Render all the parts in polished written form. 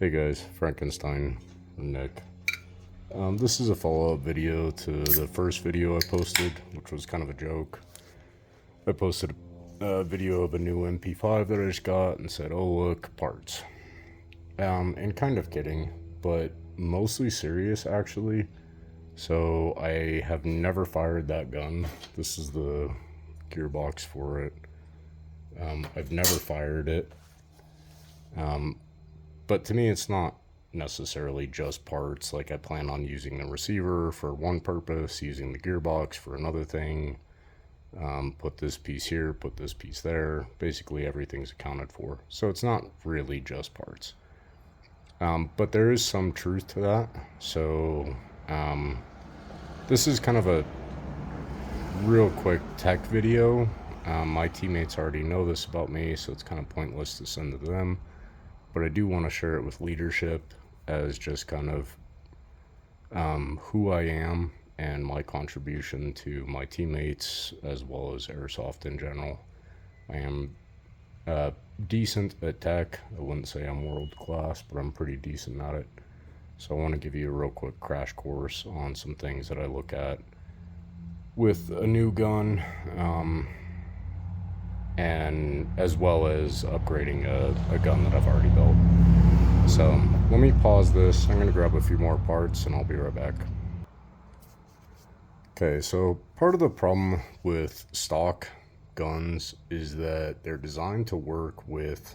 Hey guys, Frankenstein, Nick. This is a follow-up video to the first video I posted, which was kind of a joke. I posted a video of a new MP5 that I just got and said, oh look, parts. And kind of kidding, but mostly serious actually. So I have never fired that gun. This is the gearbox for it. I've never fired it. But to me, it's not necessarily just parts. Like, I plan on using the receiver for one purpose, using the gearbox for another thing. Put this piece here, put this piece there. Basically, everything's accounted for. So it's not really just parts. But there is some truth to that. So this is kind of a real quick tech video. My teammates already know this about me, so it's kind of pointless to send it to them. But I do want to share it with leadership as just kind of who I am and my contribution to my teammates as well as airsoft in general. I am decent at tech. I wouldn't say I'm world class, but I'm pretty decent at it. So I want to give you a real quick crash course on some things that I look at with a new gun, and as well as upgrading a gun that I've already built. So let me pause this. I'm going to grab a few more parts and I'll be right back. Okay, so part of the problem with stock guns is that they're designed to work with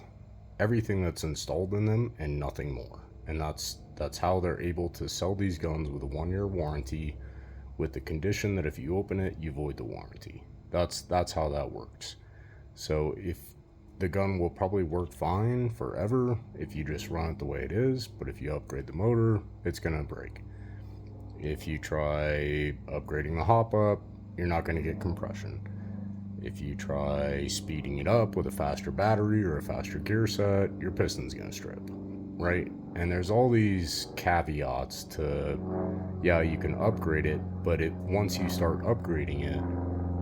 everything that's installed in them and nothing more. And that's how they're able to sell these guns with a 1-year warranty, with the condition that if you open it, you void the warranty. That's how that works. So if the gun will probably work fine forever if you just run it the way it is, but if you upgrade the motor, it's gonna break. If you try upgrading the hop up, you're not gonna get compression. If you try speeding it up with a faster battery or a faster gear set, your piston's gonna strip, right? And there's all these caveats to, yeah, you can upgrade it, but once you start upgrading it,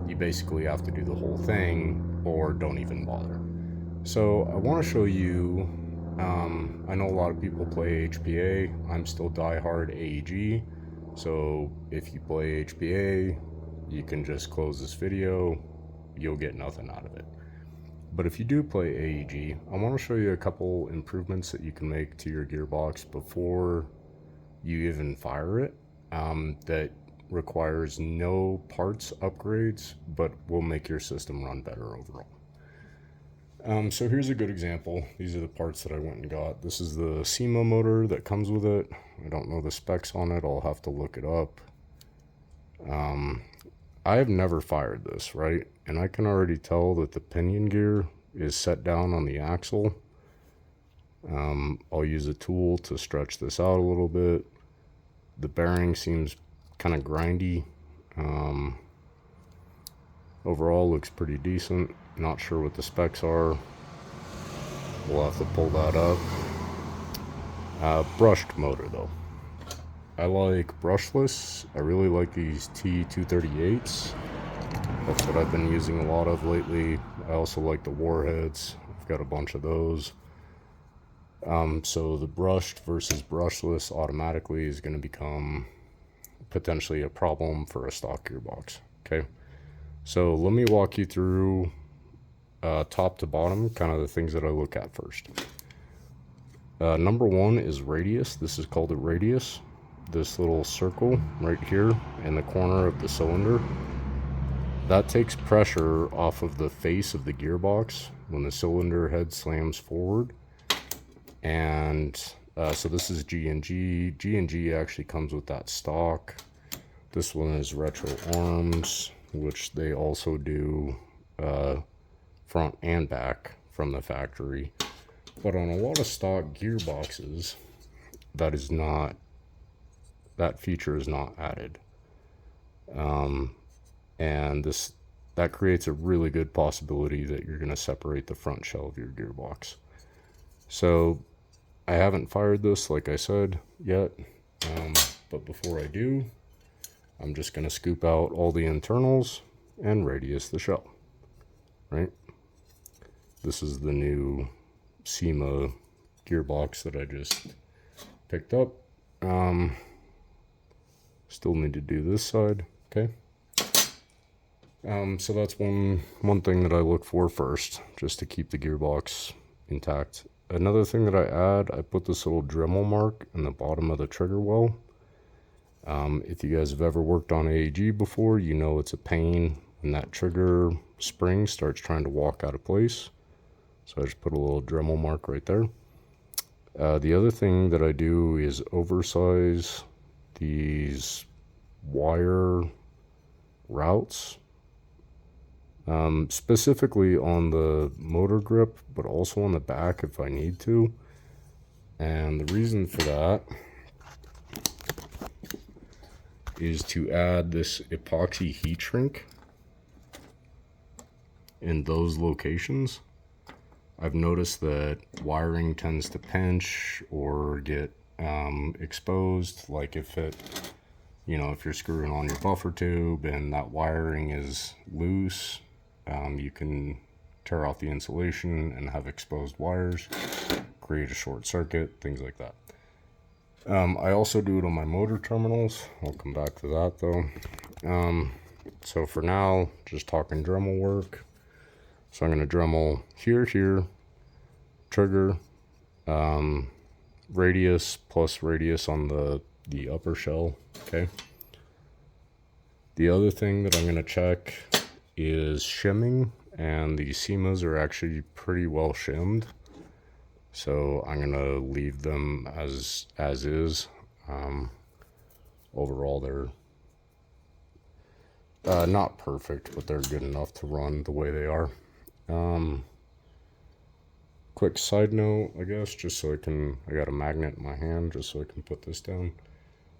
you basically have to do the whole thing or don't even bother. So I want to show you, I know a lot of people play HPA. I'm still diehard AEG. So if you play HPA, you can just close this video. You'll get nothing out of it. But if you do play AEG, I want to show you a couple improvements that you can make to your gearbox before you even fire it, that requires no parts upgrades, but will make your system run better overall. So here's a good example. These are the parts that I went and got. This is the SEMA motor that comes with it. I don't know the specs on it. I'll have to look it up. I have never fired this, right? And I can already tell that the pinion gear is set down on the axle. I'll use a tool to stretch this out a little bit. The bearing seems kind of grindy. Overall looks pretty decent. Not sure what the specs are. We'll have to pull that up. Brushed motor though. I like brushless. I really like these T238s. That's what I've been using a lot of lately. I also like the Warheads. I've got a bunch of those. So the brushed versus brushless automatically is going to become potentially a problem for a stock gearbox. Okay, so let me walk you through top to bottom, kind of the things that I look at first. Number one is radius. This is called a radius. This little circle right here in the corner of the cylinder, that takes pressure off of the face of the gearbox when the cylinder head slams forward. And so this is G&G. G&G actually comes with that stock. This one is Retro Arms, which they also do front and back from the factory. But on a lot of stock gearboxes, that feature is not added. And that creates a really good possibility that you're going to separate the front shell of your gearbox. So I haven't fired this, like I said, yet. But before I do, I'm just going to scoop out all the internals and radius the shell, right? This is the new SEMA gearbox that I just picked up. Still need to do this side. Okay. So that's one thing that I look for first, just to keep the gearbox intact. Another thing that I add, I put this little Dremel mark in the bottom of the trigger well. If you guys have ever worked on AEG before, you know it's a pain when that trigger spring starts trying to walk out of place. So I just put a little Dremel mark right there. The other thing that I do is oversize these wire routes, specifically on the motor grip, but also on the back if I need to. And the reason for that is to add this epoxy heat shrink in those locations. I've noticed that wiring tends to pinch or get exposed, like if you're screwing on your buffer tube and that wiring is loose, you can tear off the insulation and have exposed wires, create a short circuit, things like that. I also do it on my motor terminals. I'll come back to that though. So for now, just talking Dremel work. So I'm going to Dremel here, trigger, radius plus radius on the upper shell. Okay. The other thing that I'm going to check is shimming, and the seams are actually pretty well shimmed. So I'm going to leave them as is. Overall, they're not perfect, but they're good enough to run the way they are. Quick side note, I guess, just so I got a magnet in my hand just so I can put this down.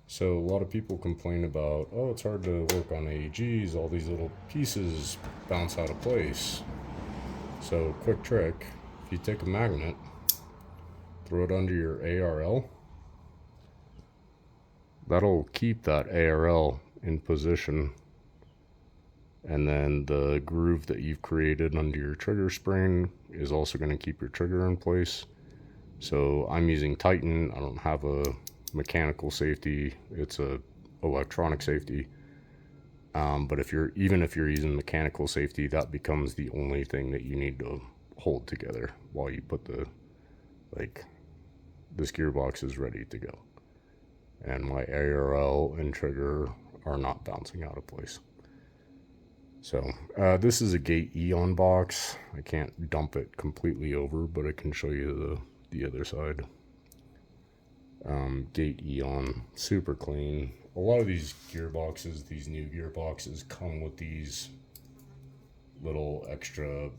So a lot of people complain about, oh, it's hard to work on AEGs, all these little pieces bounce out of place. So quick trick, if you take a magnet, throw it under your ARL, that'll keep that ARL in position. And then the groove that you've created under your trigger spring is also going to keep your trigger in place. So I'm using Titan. I don't have a mechanical safety. It's a electronic safety. But if you're using mechanical safety, that becomes the only thing that you need to hold together while you put this gearbox is ready to go. And my ARL and trigger are not bouncing out of place. So this is a Gate Eon box. I can't dump it completely over, but I can show you the other side. Gate Eon, super clean. A lot of these gearboxes, these new gearboxes, come with these little extra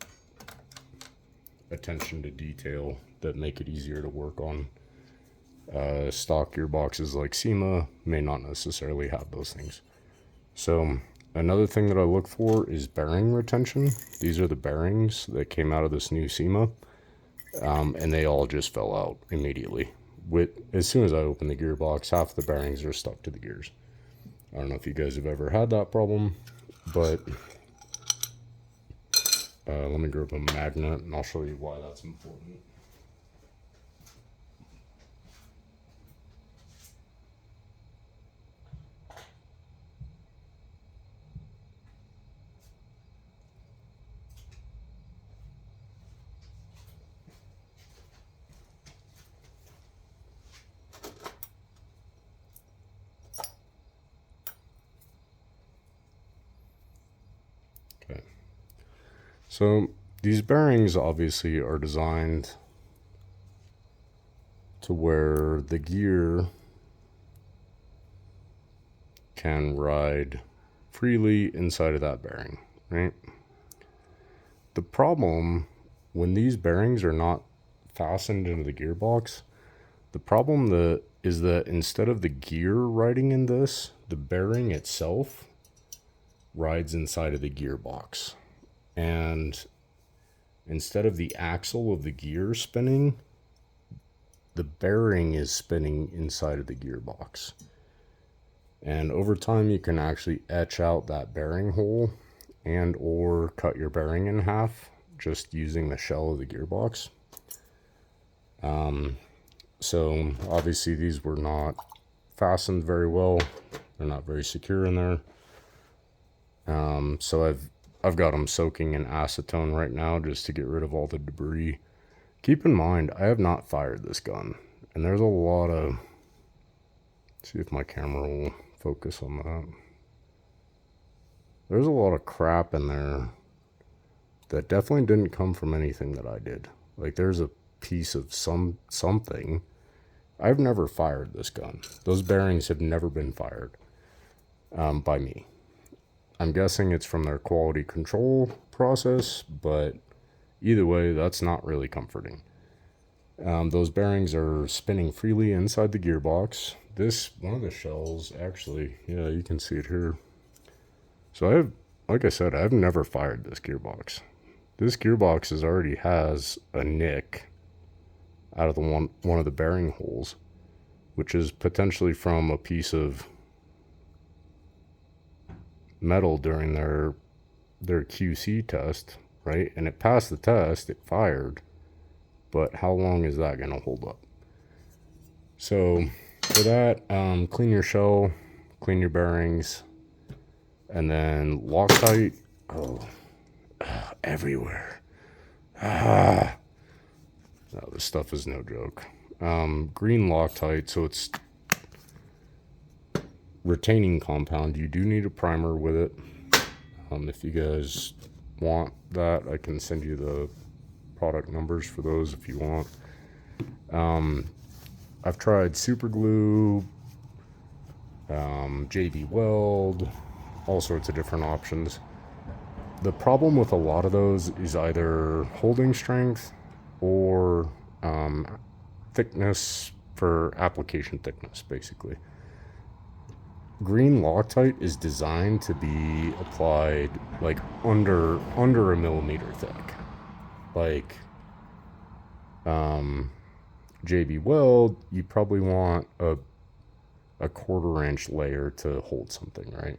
attention to detail that make it easier to work on. Stock gearboxes like SEMA may not necessarily have those things. So another thing that I look for is bearing retention. These are the bearings that came out of this new SEMA, and they all just fell out immediately. As soon as I open the gearbox, half the bearings are stuck to the gears. I don't know if you guys have ever had that problem, but let me grab a magnet and I'll show you why that's important. So these bearings obviously are designed to where the gear can ride freely inside of that bearing, right? The problem when these bearings are not fastened into the gearbox, the problem is that instead of the gear riding in this, the bearing itself rides inside of the gearbox. And instead of the axle of the gear spinning, the bearing is spinning inside of the gearbox. And over time, you can actually etch out that bearing hole and or cut your bearing in half just using the shell of the gearbox. So obviously these were not fastened very well. They're not very secure in there. So I've got them soaking in acetone right now just to get rid of all the debris. Keep in mind, I have not fired this gun, and there's a lot of, see if my camera will focus on that. There's a lot of crap in there that definitely didn't come from anything that I did. Like there's a piece of something. I've never fired this gun. Those bearings have never been fired by me. I'm guessing it's from their quality control process, but either way, that's not really comforting. Those bearings are spinning freely inside the gearbox. This, one of the shells, actually, yeah, you can see it here. So like I said, I've never fired this gearbox. This gearbox already has a nick out of the one of the bearing holes, which is potentially from a piece of metal during their QC test, right? And it passed the test, it fired, but how long is that going to hold up? So for that, clean your shell, clean your bearings, and then Loctite. Everywhere. No, this stuff is no joke. Green Loctite, so it's retaining compound. You do need a primer with it. If you guys want that, I can send you the product numbers for those if you want. I've tried super glue, JB Weld, all sorts of different options. The problem with a lot of those is either holding strength or thickness for application thickness, basically. Green Loctite is designed to be applied like under a millimeter thick. Like JB Weld, you probably want a 1/4 inch layer to hold something, right?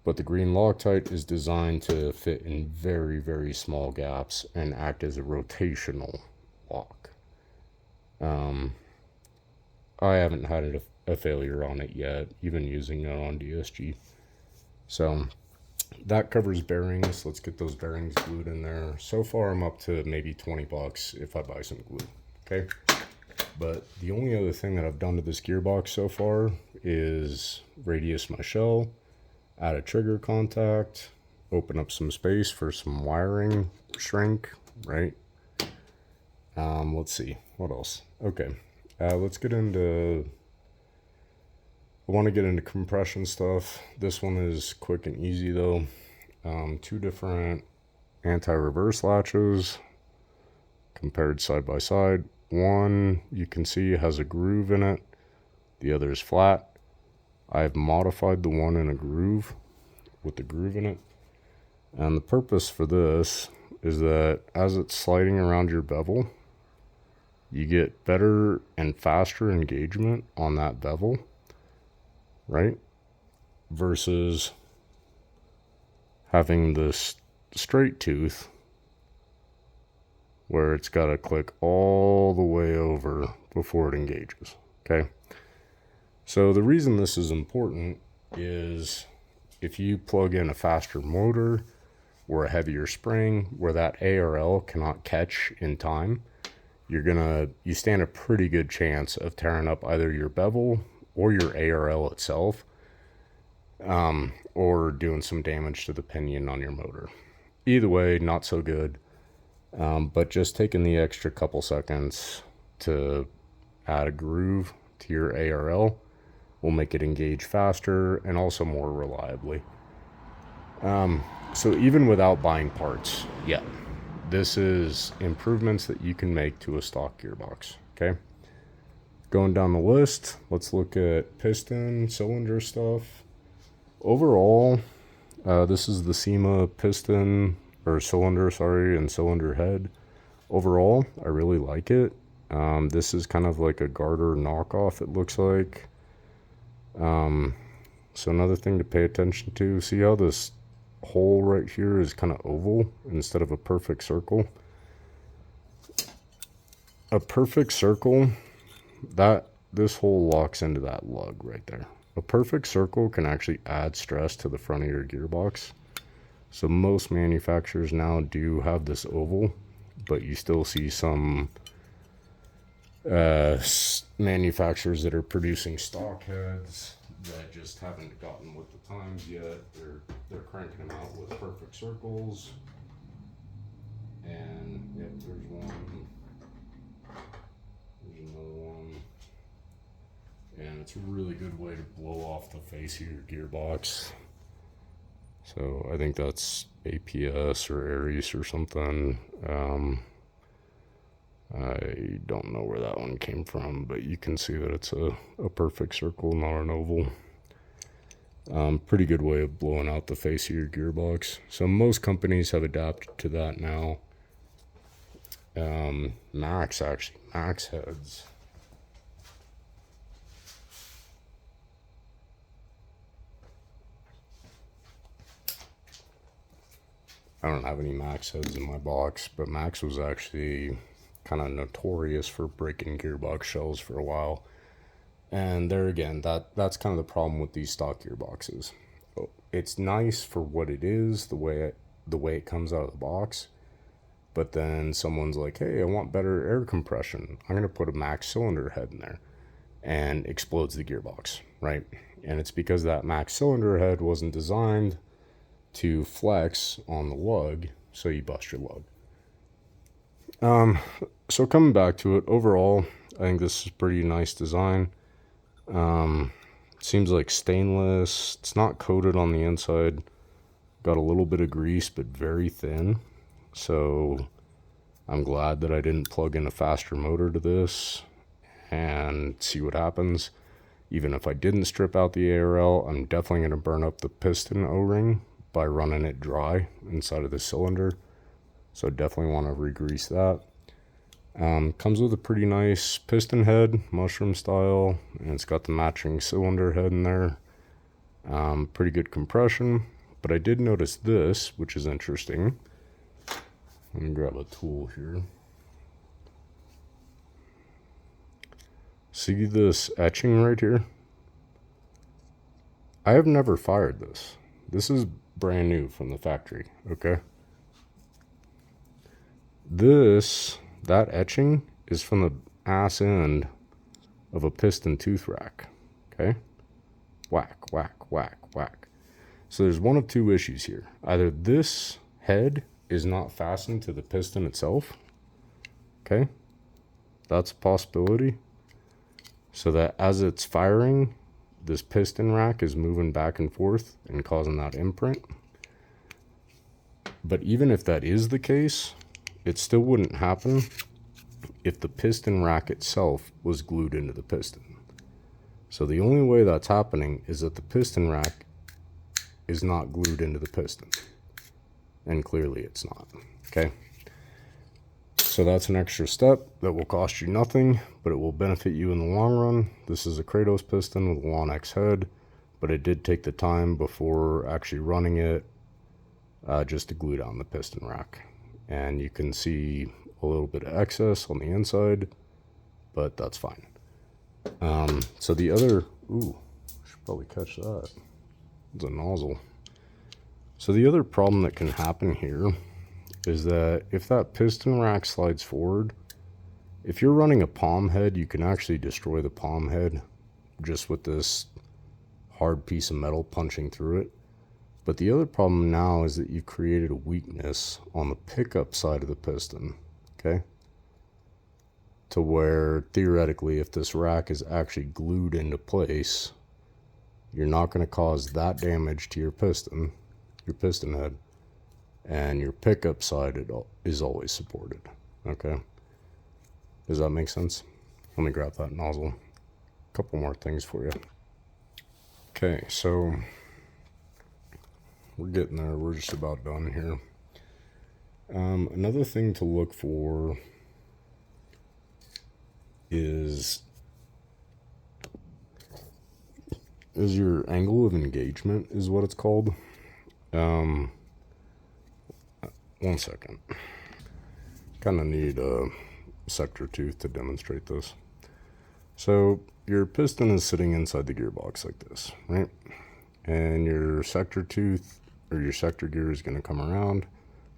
But the green Loctite is designed to fit in very, very small gaps and act as a rotational lock. I haven't had a failure on it yet, even using it on DSG. So that covers bearings. Let's get those bearings glued in there. So far I'm up to maybe 20 bucks if I buy some glue, okay? But the only other thing that I've done to this gearbox so far is radius my shell, add a trigger contact, open up some space for some wiring shrink, right? Let's see, what else? Okay, let's get into, I want to get into compression stuff. This one is quick and easy though. 2 different anti-reverse latches compared side by side. One you can see has a groove in it, the other is flat. I've modified the one in a groove with the groove in it. And the purpose for this is that as it's sliding around your bevel, you get better and faster engagement on that bevel, right? Versus having this straight tooth where it's got to click all the way over before it engages, okay? So the reason this is important is if you plug in a faster motor or a heavier spring where that ARL cannot catch in time, you stand a pretty good chance of tearing up either your bevel or your ARL itself, or doing some damage to the pinion on your motor. Either way, not so good. But just taking the extra couple seconds to add a groove to your ARL will make it engage faster and also more reliably. So even without buying parts, yeah, this is improvements that you can make to a stock gearbox, okay? Going down the list, let's look at piston, cylinder stuff. Overall, this is the SEMA piston, or cylinder, sorry, and cylinder head. Overall, I really like it. This is kind of like a garter knockoff, it looks like. So another thing to pay attention to, see how this hole right here is kind of oval instead of a perfect circle? a perfect circle, that this hole locks into that lug right there. A perfect circle can actually add stress to the front of your gearbox. So most manufacturers now do have this oval, but you still see some manufacturers that are producing stock heads that just haven't gotten with the times yet. They're cranking them out with perfect circles. And yep, there's one. There's another one. And it's a really good way to blow off the face of your gearbox. So I think that's APS or Aries or something. I don't know where that one came from, but you can see that it's a perfect circle, not an oval. Pretty good way of blowing out the face of your gearbox. So most companies have adapted to that now. Max heads. I don't have any Max heads in my box, but Max was actually kind of notorious for breaking gearbox shells for a while. And there again, that's kind of the problem with these stock gearboxes. It's nice for what it is, the way it comes out of the box. But then someone's like, hey, I want better air compression. I'm going to put a Max cylinder head in there, and explodes the gearbox, right? And it's because that Max cylinder head wasn't designed to flex on the lug, so you bust your lug. So coming back to it, overall, I think this is a pretty nice design. Seems like stainless. It's not coated on the inside. Got a little bit of grease, but very thin. So I'm glad that I didn't plug in a faster motor to this and see what happens. Even if I didn't strip out the ARL, I'm definitely going to burn up the piston O-ring by running it dry inside of the cylinder. So definitely want to re-grease that. Comes with a pretty nice piston head, mushroom style, and it's got the matching cylinder head in there. Pretty good compression, but I did notice this, which is interesting. Let me grab a tool here. See this etching right here? I have never fired this. This is brand new from the factory, okay? That etching is from the ass end of a piston tooth rack, okay? Whack, whack, whack, whack. So there's one of two issues here. Either this head is not fastened to the piston itself, okay? That's a possibility. So that as it's firing, this piston rack is moving back and forth and causing that imprint. But even if that is the case, it still wouldn't happen if the piston rack itself was glued into the piston. So the only way that's happening is that the piston rack is not glued into the piston. And clearly it's not, okay? So that's an extra step that will cost you nothing, but it will benefit you in the long run. This is a Kratos piston with a Long-X head, but it did take the time before actually running it just to glue down the piston rack. And you can see a little bit of excess on the inside, but that's fine. So the other, should probably catch that. It's a nozzle. So the other problem that can happen here is that if that piston rack slides forward, if you're running a palm head, you can actually destroy the palm head just with this hard piece of metal punching through it. But the other problem now is that you've created a weakness on the pickup side of the piston, okay? To where theoretically, if this rack is actually glued into place, you're not going to cause that damage to your piston head, and your pickup side is always supported, okay? Does that make sense? Let me grab that nozzle. A couple more things for you. Okay, so we're getting there. We're just about done here. Another thing to look for is your angle of engagement is what it's called. 1 second. Kind of need a sector tooth to demonstrate this. So your piston is sitting inside the gearbox like this, right? And your sector tooth or your sector gear is going to come around,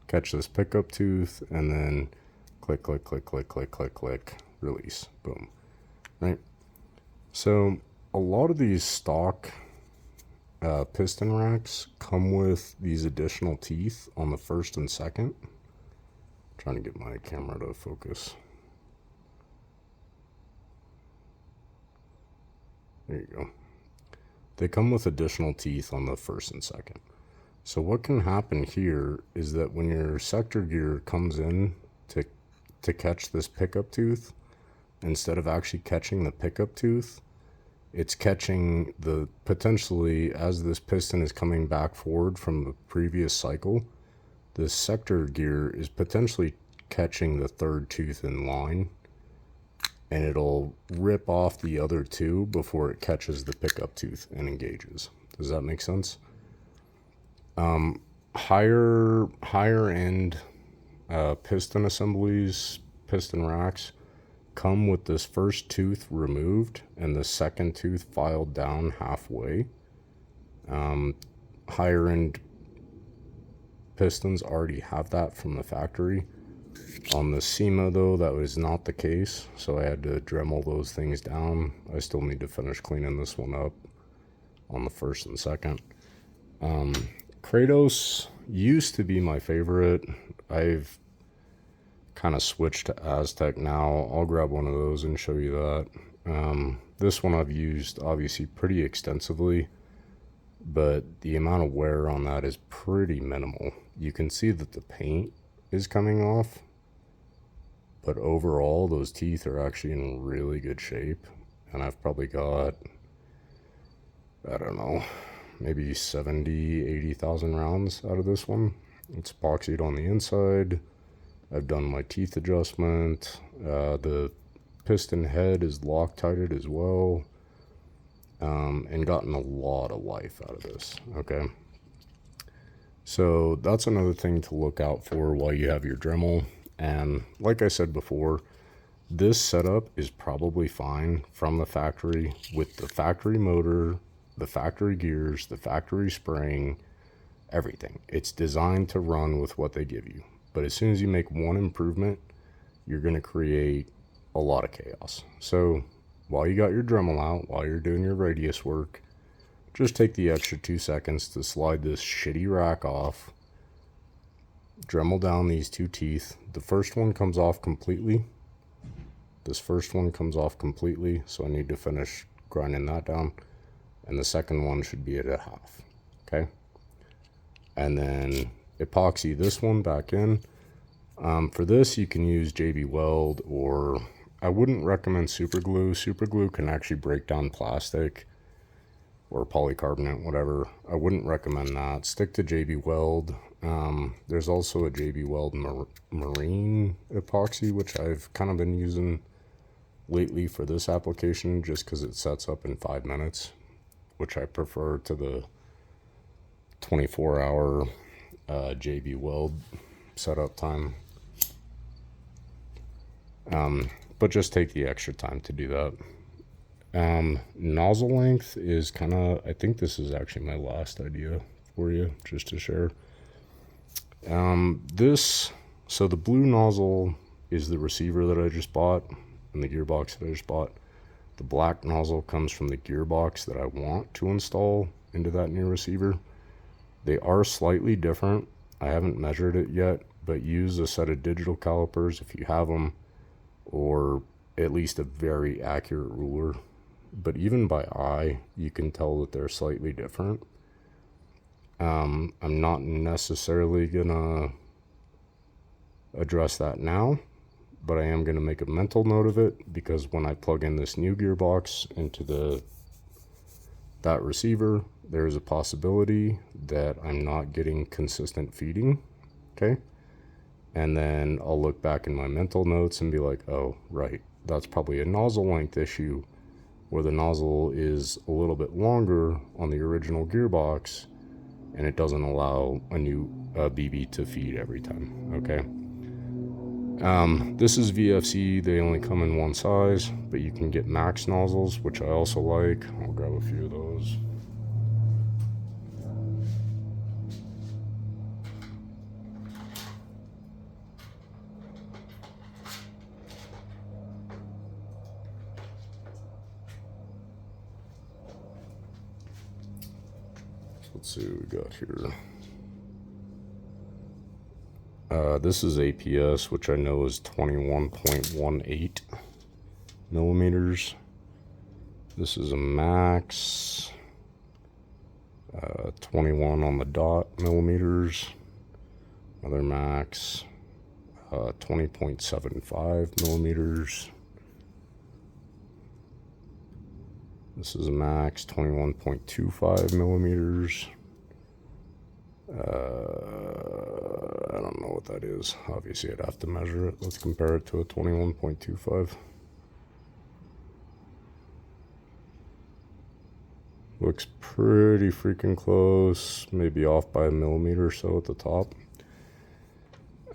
catch this pickup tooth, and then click, click, click, click, click, click, click, release, boom, right? So a lot of these stock piston racks come with these additional teeth on the first and second. I'm trying to get my camera to focus. There you go. They come with additional teeth on the first and second. So what can happen here is that when your sector gear comes in to catch this pickup tooth, instead of actually catching the pickup tooth, it's catching the, potentially, as this piston is coming back forward from the previous cycle, the sector gear is potentially catching the third tooth in line, and it'll rip off the other two before it catches the pickup tooth and engages. Does that make sense? Higher end piston assemblies, piston racks, come with this first tooth removed and the second tooth filed down halfway. Higher end pistons already have that from the factory. On the SEMA though, that was not the case, so I had to Dremel those things down. I still need to finish cleaning this one up on the first and second. Kratos used to be my favorite. I've kind of switched to Aztec now. I'll grab one of those and show you that. This one I've used obviously pretty extensively, but the amount of wear on that is pretty minimal. You can see that the paint is coming off, but overall those teeth are actually in really good shape, and I've probably got, I don't know, maybe 80,000 rounds out of this one. It's epoxied on the inside. I've done my teeth adjustment. The piston head is Loctited as well, and gotten a lot of life out of this. Okay, so that's another thing to look out for while you have your Dremel. And like I said before, this setup is probably fine from the factory with the factory motor, the factory gears, the factory spring, everything. It's designed to run with what they give you. But as soon as you make one improvement, you're going to create a lot of chaos. So while you got your Dremel out, while you're doing your radius work, just take the extra 2 seconds to slide this shitty rack off, Dremel down these two teeth. The first one comes off completely. This first one comes off completely, so I need to finish grinding that down. And the second one should be at a half, okay? And then epoxy this one back in. For this, you can use JB Weld, or I wouldn't recommend super glue. Super glue can actually break down plastic or polycarbonate, whatever. I wouldn't recommend that. Stick to JB Weld. There's also a JB Weld marine epoxy, which I've kind of been using lately for this application just because it sets up in 5 minutes, which I prefer to the 24-hour JB Weld setup time. But just take the extra time to do that. Nozzle length is kind of, I think this is actually my last idea for you, just to share. So the blue nozzle is the receiver that I just bought and the gearbox that I just bought. The black nozzle comes from the gearbox that I want to install into that new receiver. They are slightly different. I haven't measured it yet, but use a set of digital calipers if you have them, or at least a very accurate ruler. But even by eye, you can tell that they're slightly different. I'm not necessarily gonna address that now, but I am gonna make a mental note of it, because when I plug in this new gearbox into that receiver, there is a possibility that I'm not getting consistent feeding, okay? And then I'll look back in my mental notes and be like, oh, right, that's probably a nozzle length issue, where the nozzle is a little bit longer on the original gearbox, and it doesn't allow a new BB to feed every time, okay? This is VFC. They only come in one size, but you can get max nozzles, which I also like. I'll grab a few of those. Let's see what we got here. This is APS, which I know is 21.18 millimeters. This is a max, 21 on the dot millimeters. Another max, 20.75 millimeters. This is a max, 21.25 millimeters. I don't know what that is. Obviously, I'd have to measure it. Let's compare it to a 21.25. Looks pretty freaking close. Maybe off by a millimeter or so at the top.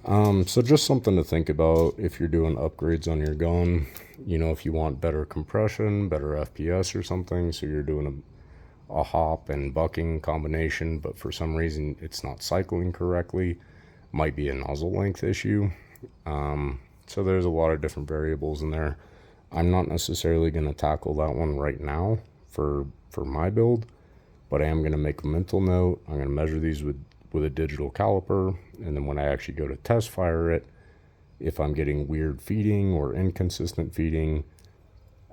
So just something to think about if you're doing upgrades on your gun. You know, if you want better compression, better FPS or something, so you're doing a hop and bucking combination, but for some reason it's not cycling correctly, might be a nozzle length issue. So there's a lot of different variables in there. I'm not necessarily going to tackle that one right now for my build, but I am going to make a mental note. I'm going to measure these with a digital caliper, and then when I actually go to test fire it, if I'm getting weird feeding or inconsistent feeding,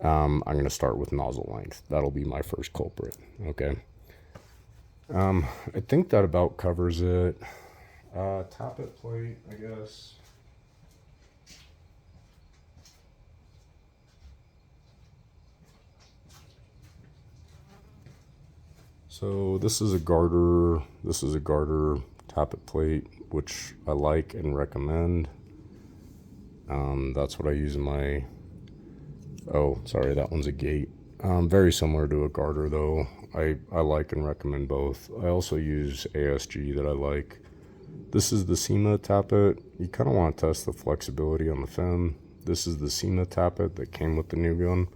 I'm going to start with nozzle length. That'll be my first culprit. Okay. I think that about covers it. Tappet plate, I guess. So this is a garter. This is a garter tappet plate, which I like and recommend. That's what I use in my... Oh, sorry, that one's a gate. Very similar to a garter, though. I like and recommend both. I also use ASG that I like. This is the SEMA tappet. You kind of want to test the flexibility on the fin. This is the SEMA tappet that came with the new gun.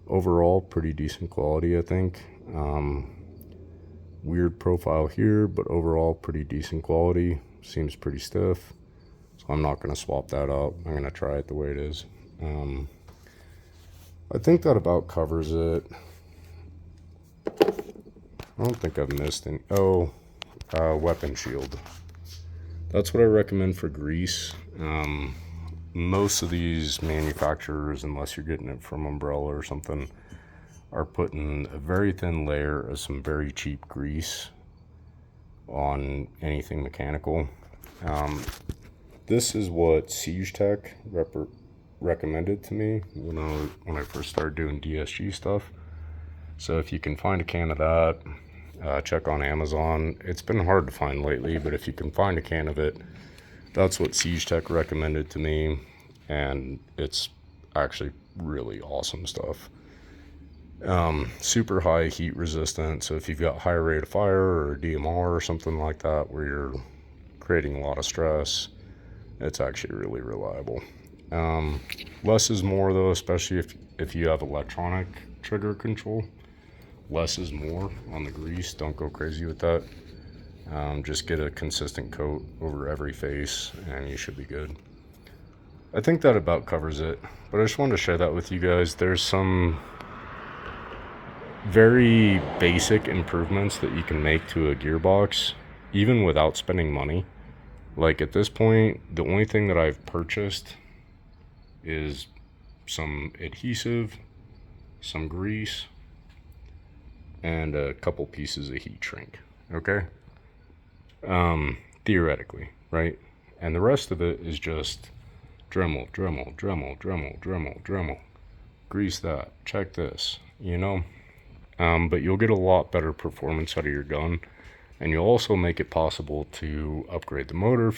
Overall, pretty decent quality, I think. Weird profile here, but overall pretty decent quality. Seems pretty stiff. So I'm not going to swap that out. I'm going to try it the way it is. I think that about covers it. I don't think I've missed any. Oh, weapon shield. That's what I recommend for grease. Most of these manufacturers, unless you're getting it from Umbrella or something, are putting a very thin layer of some very cheap grease on anything mechanical. This is what Siege Tech recommended to me when I first started doing DSG stuff. So if you can find a can of that, check on Amazon. It's been hard to find lately, but if you can find a can of it, that's what Siege Tech recommended to me, and it's actually really awesome stuff. Super high heat resistant, so if you've got high rate of fire or DMR or something like that where you're creating a lot of stress, it's actually really reliable. Less is more, though, especially if you have electronic trigger control. Less is more on the grease. Don't go crazy with that. Just get a consistent coat over every face and you should be good. I think that about covers it, but I just wanted to share that with you guys. There's some very basic improvements that you can make to a gearbox even without spending money. Like at this point, the only thing that I've purchased is some adhesive, some grease, and a couple pieces of heat shrink. Okay? Theoretically, right? And the rest of it is just Dremel, Dremel, Dremel, Dremel, Dremel, Dremel. Grease that. Check this. You know? But you'll get a lot better performance out of your gun, and you'll also make it possible to upgrade the motor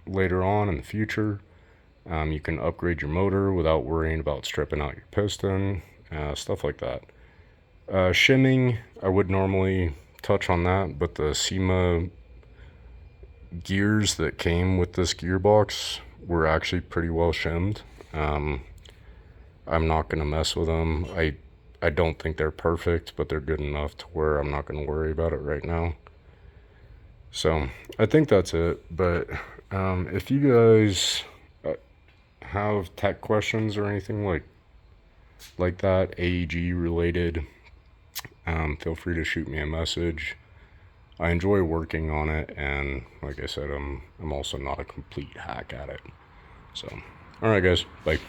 later on in the future. You can upgrade your motor without worrying about stripping out your piston, stuff like that. Shimming, I would normally touch on that, but the SEMA gears that came with this gearbox were actually pretty well shimmed. I'm not gonna mess with them. I don't think they're perfect, but they're good enough to where I'm not gonna worry about it right now. So I think that's it. But if you guys have tech questions or anything like that, AEG related, feel free to shoot me a message. I enjoy working on it, and like I said, I'm also not a complete hack at it. So, all right, guys, bye.